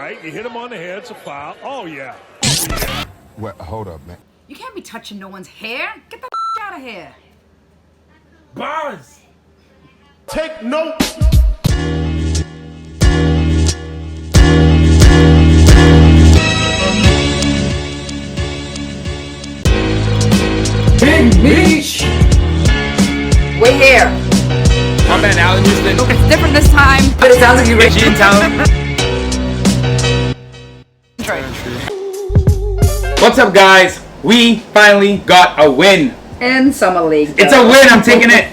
right. You hit him on the head. It's a foul. Oh, yeah. Well, hold up, man. You can't be touching no one's hair. Get the out of here. Bars. Take note. Big Beach. We're here. My man, Alan Houston. It's different this time, but it sounds like you're Reggie in town. What's up, guys? We finally got a win. In Summer League. It's a win. I'm taking it.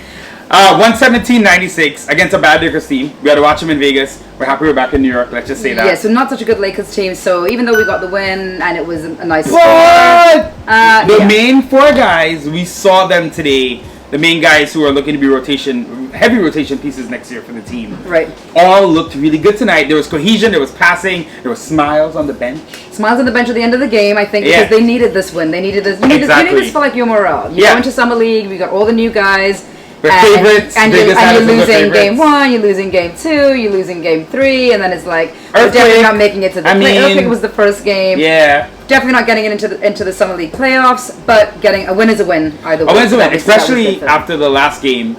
117-96 against a bad Lakers team. We had to watch them in Vegas. We're happy we're back in New York. Let's just say that. Yeah, so not such a good Lakers team. So even though we got the win and it was a nice What? the main four guys, we saw them today. The main guys who are looking to be heavy rotation pieces next year for the team. Right. All looked really good tonight. There was cohesion, there was passing, there was smiles on the bench. Smiles on the bench at the end of the game, I think, because they needed this win. They needed this. You need this for like your morale. You go into Summer League, we got all the new guys. Favorites, and you're losing game 1, you're losing game 2, you're losing game 3, and then it's like we're definitely not making it to the playoffs. I think it was the first game. Yeah. Definitely not getting it into the Summer League playoffs, but getting a win is a win either way. A win is a win, especially after the last game.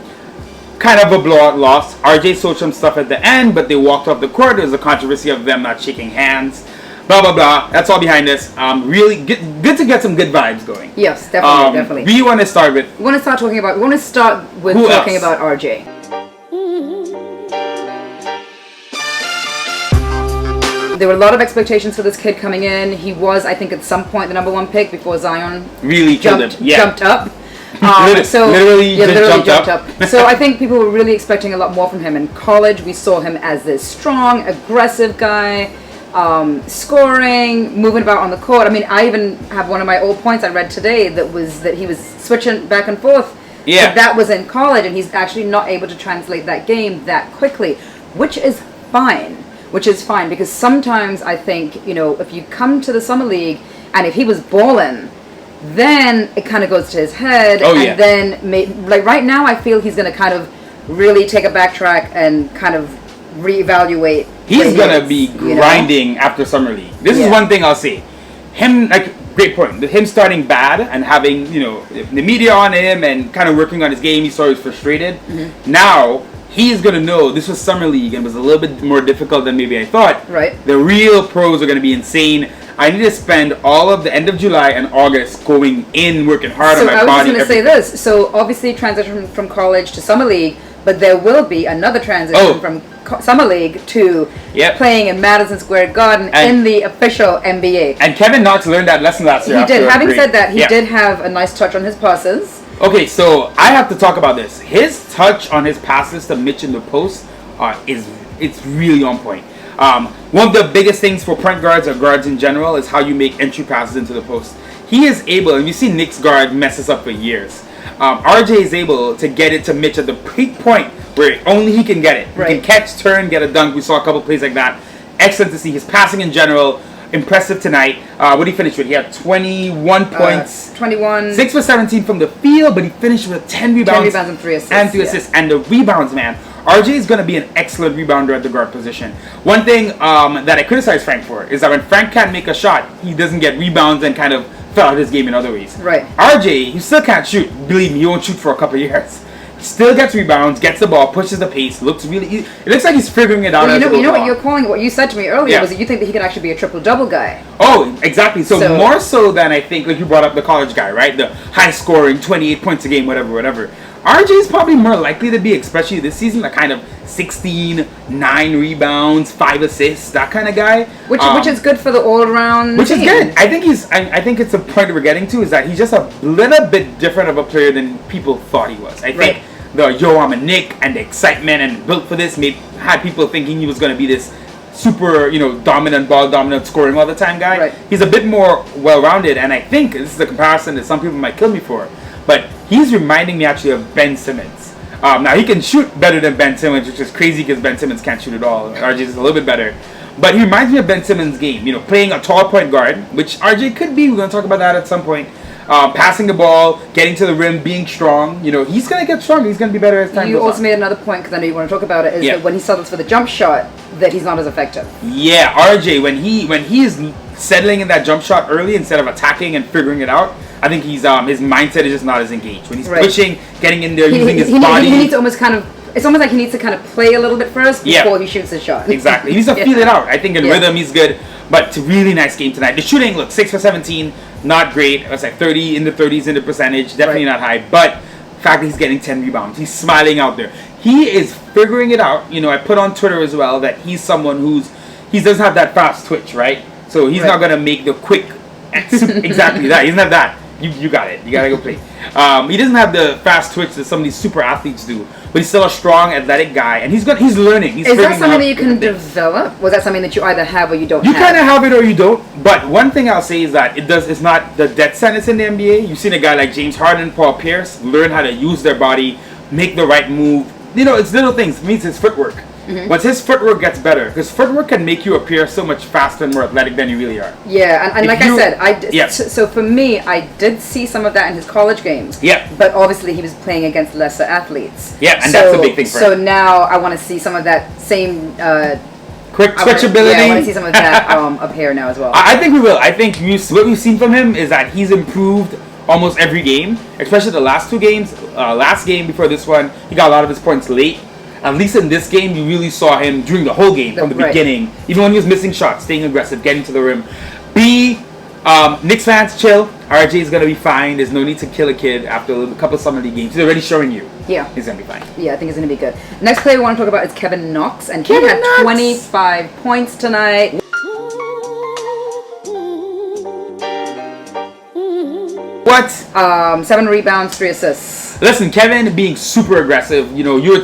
Kind of a blowout loss. RJ showed some stuff at the end, but they walked off the court. There was a controversy of them not shaking hands. Blah, blah, blah. That's all behind us. Really good to get some good vibes going. Yes, definitely. We want to start with... We want to start talking about RJ. There were a lot of expectations for this kid coming in. He was, I think, at some point the #1 pick before Zion really jumped up. Literally jumped up. So I think people were really expecting a lot more from him. In college, we saw him as this strong, aggressive guy. Scoring, moving about on the court. I mean, I even have one of my old points I read today that he was switching back and forth. Yeah. But that was in college, and he's actually not able to translate that game that quickly, which is fine. Because sometimes I think, if you come to the Summer League and if he was balling, then it kind of goes to his head. Then, like right now, I feel he's going to kind of really take a backtrack and kind of reevaluate. He's gonna be grinding after Summer League. This is one thing I'll say. Him, great point. Him starting bad and having the media on him and kind of working on his game. He saw he was frustrated. Mm-hmm. Now he's gonna know this was Summer League and was a little bit more difficult than maybe I thought. Right. The real pros are gonna be insane. I need to spend all of the end of July and August going in, working hard on my body. So I was just gonna say this. So obviously transition from college to Summer League, but there will be another transition from Summer League to playing in Madison Square Garden in the official NBA. And Kevin Knox learned that lesson last year. He did. Having said that, he did have a nice touch on his passes. Okay, so I have to talk about this. His touch on his passes to Mitch in the post it's really on point. One of the biggest things for point guards or guards in general is how you make entry passes into the post. He is able, and you see Knicks guard mess this up for years. RJ is able to get it to Mitch at the peak point where only he can get it. He can catch, turn, get a dunk. We saw a couple plays like that. Excellent to see. His passing in general, impressive tonight. What did he finish with? He had 21 points. 21. 6 for 17 from the field, but he finished with 10 rebounds. 10 rebounds and 3 assists. And 3 assists. And the rebounds, man. RJ is going to be an excellent rebounder at the guard position. One thing that I criticize Frank for is that when Frank can't make a shot, he doesn't get rebounds and kind of fell out of his game in other ways. Right. RJ, he still can't shoot. Believe me, he won't shoot for a couple of years. He still gets rebounds, gets the ball, pushes the pace. It looks like he's figuring it out. Well, you know what you're calling. What you said to me earlier was that you think that he could actually be a triple-double guy. Oh, exactly. So more so than I think, like you brought up the college guy, right? The high-scoring, 28 points a game, whatever. RJ is probably more likely to be, especially this season, a kind of 16, 9 rebounds, 5 assists, that kind of guy. Which is good for the all-around Which team. is good. I think it's the point we're getting to is that he's just a little bit different of a player than people thought he was. I think I'm a Knick and the excitement and built for this had people thinking he was going to be this super, dominant, ball dominant, scoring all the time guy. Right. He's a bit more well-rounded, and I think this is a comparison that some people might kill me for, but he's reminding me actually of Ben Simmons. Now he can shoot better than Ben Simmons, which is crazy because Ben Simmons can't shoot at all. RJ is a little bit better, but he reminds me of Ben Simmons' game. Playing a tall point guard, which RJ could be. We're going to talk about that at some point. passing the ball, getting to the rim, being strong. You know, he's going to get stronger. He's going to be better as time goes on. You also made another point, because I know you want to talk about it, is that when he settles for the jump shot, that he's not as effective. Yeah, RJ, when he is settling in that jump shot early instead of attacking and figuring it out, I think he's his mindset is just not as engaged. When he's pushing, getting in there, using his body. He needs to almost kind of... It's almost like he needs to kind of play a little bit first before he shoots his shot. Exactly. He needs to feel it out. I think in rhythm he's good. But it's a really nice game tonight. The shooting, look, 6 for 17, not great. It's like 30 in the 30s in the percentage, definitely not high. But the fact that he's getting 10 rebounds, he's smiling out there. He is figuring it out. You know, I put on Twitter as well that he's someone he doesn't have that fast twitch, right? So he's not going to make the quick, exactly that. He doesn't have that. You got it. You got to go play. He doesn't have the fast twitch that some of these super athletes do. But he's still a strong, athletic guy, and he's learning. Is that something that you can develop? Was that something that you either have or you don't have? You kind of have it or you don't. But one thing I'll say is that it's not the death sentence in the NBA. You've seen a guy like James Harden, Paul Pierce learn how to use their body, make the right move. You know, it's little things. It means his footwork. Once his footwork gets better, because footwork can make you appear so much faster and more athletic than you really are. Yeah, and like I said, so for me, I did see some of that in his college games. Yeah. But obviously he was playing against lesser athletes. Yeah, and that's a big thing for him. So now I want to see some of that same... quick switchability. I want to see some of that up here now as well. I think we will. I think what we've seen from him is that he's improved almost every game, especially the last two games. Last game before this one, he got a lot of his points late. At least in this game, you really saw him during the whole game from the beginning. Even when he was missing shots, staying aggressive, getting to the rim. Knicks fans, chill. RJ is going to be fine. There's no need to kill a kid after a couple of summer league games. He's already showing you. Yeah. He's going to be fine. Yeah, I think he's going to be good. Next player we want to talk about is Kevin Knox. And he had 25 points tonight. What? 7 rebounds, 3 assists. Listen, Kevin being super aggressive. You know, you're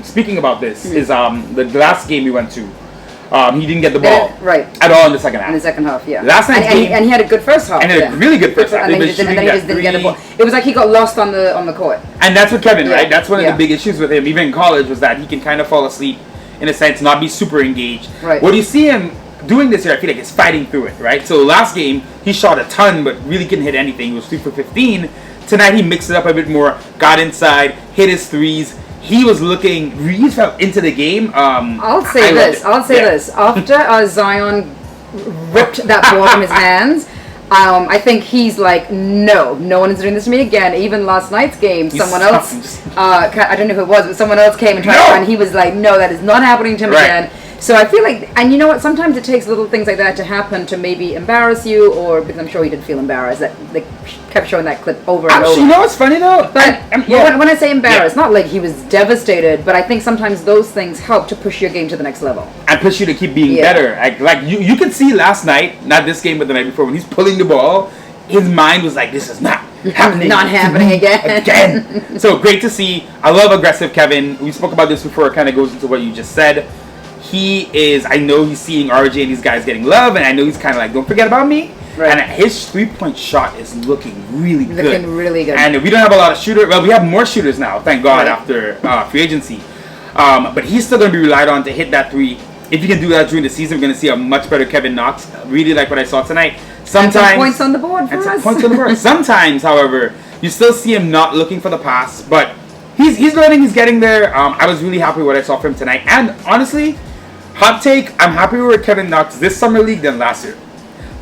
speaking about this. Is the last game we went to. He didn't get the ball at all in the second half. In the second half, yeah. Last night's game, and he had a good first half. And a really good first half. And then he just didn't get the ball. It was like he got lost on the court. And that's what Kevin, right? That's one of the big issues with him, even in college, was that he can kind of fall asleep, in a sense, not be super engaged. Right. What you see him doing this year, I feel like he's fighting through it, right? So last game, he shot a ton, but really couldn't hit anything. He was 3 for 15. Tonight, he mixed it up a bit more, got inside, hit his threes. He was he felt into the game. I'll say this. After Zion ripped that ball from his hands, I think he's like, no one is doing this to me again. Even last night's game, someone else, I don't know who it was, but someone else came and tried, and he was like, no, that is not happening to him again. So I feel like, and you know what, sometimes it takes little things like that to happen to maybe embarrass you, or because I'm sure he did feel embarrassed that they kept showing that clip over and over. You know what's funny though? But when I say embarrassed, not like he was devastated, but I think sometimes those things help to push your game to the next level. And push you to keep being better. Like you could see last night, not this game but the night before, when he's pulling the ball, his mind was like, this is not happening. Not happening again. So great to see. I love aggressive Kevin. We spoke about this before. It kind of goes into what you just said. I know he's seeing RJ and these guys getting love, and I know he's kind of like, don't forget about me. Right. And his 3-point shot is looking really good. Looking really good. And we don't have a lot of shooters. Well, we have more shooters now, thank God, after free agency. But he's still going to be relied on to hit that 3. If you can do that during the season, we're going to see a much better Kevin Knox. Really like what I saw tonight. Sometimes, and some points on the board for us. Points on the board. Sometimes, however, you still see him not looking for the pass, but he's learning, he's getting there. I was really happy with what I saw from him tonight. And honestly, hot take, I'm happier with Kevin Knox this summer league than last year.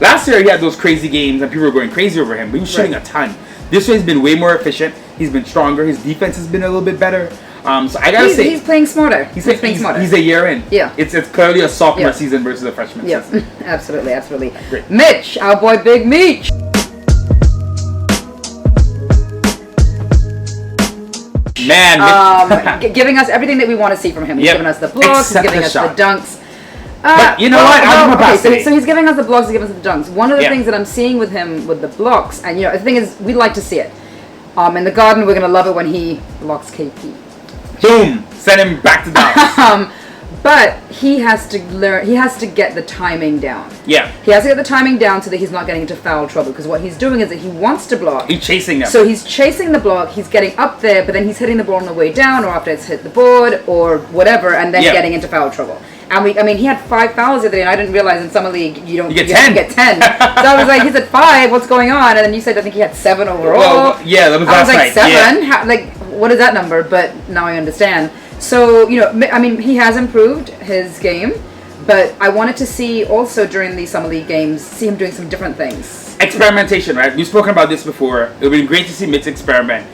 Last year he had those crazy games and people were going crazy over him, but he was shooting a ton. This year he's been way more efficient. He's been stronger. His defense has been a little bit better. So I gotta say, he's playing smarter. He's playing smarter. He's a year in. Yeah, it's clearly a sophomore season versus a freshman season. Absolutely. Great. Mitch, our boy, Big Mitch. Man, giving us everything that we want to see from him. He's giving us the blocks, he's giving us the dunks. But you know what? So he's giving us the blocks, he's giving us the dunks. One of the things that I'm seeing with him with the blocks, and the thing is, we like to see it. In the Garden, we're gonna love it when he blocks KP. Boom! Send him back to Dallas. But he has to learn. He has to get the timing down. Yeah. He has to get the timing down so that he's not getting into foul trouble. Because what he's doing is that he wants to block. He's chasing them. So he's chasing the block. He's getting up there, but then he's hitting the ball on the way down, or after it's hit the board, or whatever, and then getting into foul trouble. And he had 5 fouls the other day, and I didn't realize in summer league you get 10. get 10. So I was like, he's at 5. What's going on? And then you said I think he had 7 overall. Well, yeah, that was last night. I was like 7. Yeah. How, like, what is that number? But now I understand. So he has improved his game, but I wanted to see also during these summer league games, see him doing some different things. Experimentation, right? We've spoken about this before. It would be great to see Mitch experiment.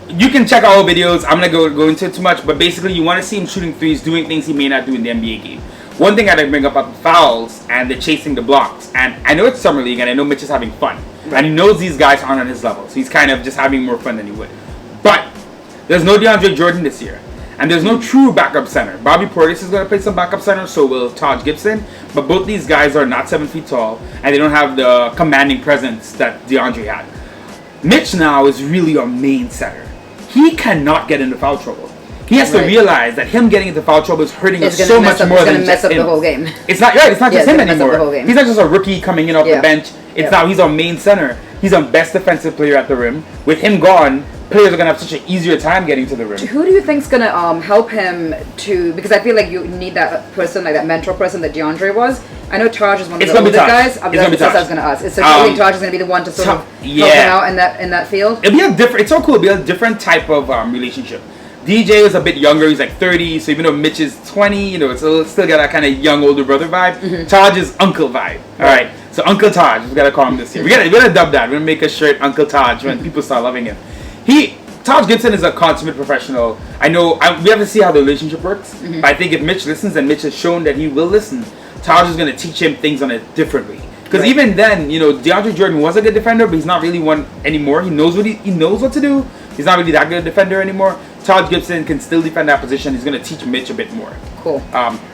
You can check out all videos. I'm gonna go into it too much, but basically you want to see him shooting threes, doing things he may not do in the NBA game. One thing I'd bring up are the fouls and the chasing the blocks. And I know it's summer league, and I know Mitch is having fun, and he knows these guys aren't on his level, so he's kind of just having more fun than he would. But there's no DeAndre Jordan this year, and there's no true backup center. Bobby Portis is gonna play some backup center, so will Taj Gibson. But both these guys are not 7 feet tall, and they don't have the commanding presence that DeAndre had. Mitch now is really our main center. He cannot get into foul trouble. He has to realize that him getting into foul trouble is hurting us so much more than just him. It's gonna mess up the whole game. It's not It's not just him anymore. He's not just a rookie coming in off the bench. It's now he's our main center. He's our best defensive player at the rim. With him gone, players are gonna have such an easier time getting to the rim. Who do you think's gonna help him to? Because I feel like you need that person, like that mentor person that DeAndre was. I know Taj is one of the older guys. I was gonna ask. So you think Taj is gonna be the one to sort of help him out in that field? It'll be a different. It's so cool. It'll be a different type of relationship. DJ is a bit younger. He's like 30. So even though Mitch is 20, it's still got that kind of young older brother vibe. Mm-hmm. Taj is uncle vibe. All right. So Uncle Taj, we gotta call him this year. We gotta dub that. We're gonna make a shirt Uncle Taj when people start loving him. Taj Gibson is a consummate professional. I know we have to see how the relationship works. Mm-hmm. But I think if Mitch listens, and Mitch has shown that he will listen, Taj is going to teach him things on it differently. Because even then, DeAndre Jordan was a good defender, but he's not really one anymore. He knows what to do. He's not really that good a defender anymore. Taj Gibson can still defend that position. He's going to teach Mitch a bit more. Cool.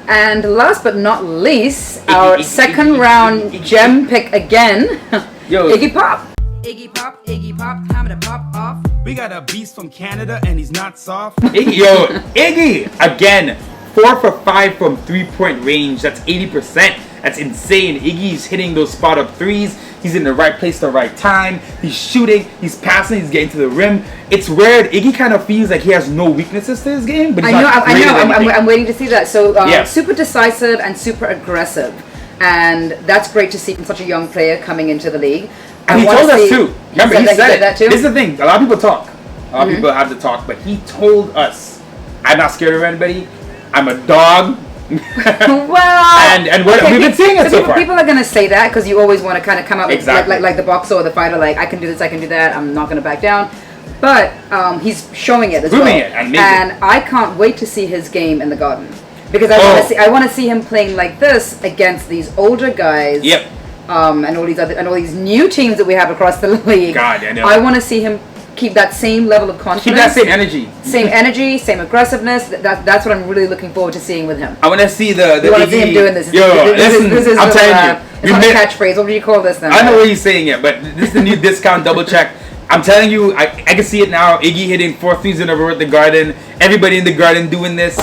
And last but not least, our second round gem pick again, Iggy Pop. Iggy Pop, time to pop off. We got a beast from Canada, and he's not soft. Iggy again, 4 for 5 from 3-point range. That's 80%. That's insane. Iggy's hitting those spot up threes. He's in the right place at the right time. He's shooting. He's passing. He's getting to the rim. It's weird. Iggy kind of feels like he has no weaknesses to his game, but he's I'm waiting to see that. So super decisive and super aggressive, and that's great to see from such a young player coming into the league. And he told us too. Remember, he said that too. This is the thing. A lot of people talk. A lot of people have to talk, but he told us, "I'm not scared of anybody. I'm a dog." Well, and what we've been seeing it so far. People are gonna say that because you always want to kind of come out like the boxer or the fighter, like I can do this, I can do that. I'm not gonna back down. But he's showing it as well. And I can't wait to see his game in the Garden because I want to see him playing like this against these older guys. Yep. And all these new teams that we have across the league. God, I know. I want to see him keep that same level of confidence. Keep that same energy. Same aggressiveness. That's what I'm really looking forward to seeing with him. I want to see the you want to see him doing this. This is I'm telling you. It's not a catchphrase. What do you call this then? I know what he's saying it, but this is the new discount double check. I'm telling you, I can see it now. Iggy hitting 4 threes in a row at the Garden. Everybody in the Garden doing this.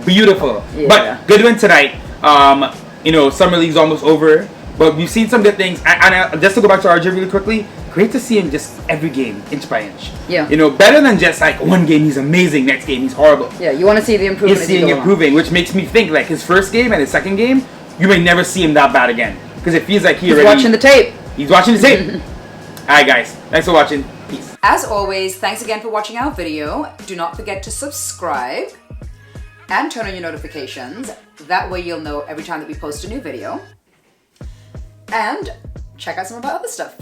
Beautiful. Yeah. But good win tonight. Summer league's almost over. But we've seen some good things. And just to go back to RJ really quickly, great to see him just every game, inch by inch. Yeah. Better than just like one game he's amazing, next game he's horrible. Yeah, you want to see the improvement. He's seeing improving, which makes me think like his first game and his second game, you may never see him that bad again. Because it feels like he's watching the tape. He's watching the tape. Alright guys, thanks for watching. Peace. As always, thanks again for watching our video. Do not forget to subscribe and turn on your notifications. That way you'll know every time that we post a new video. And check out some of our other stuff.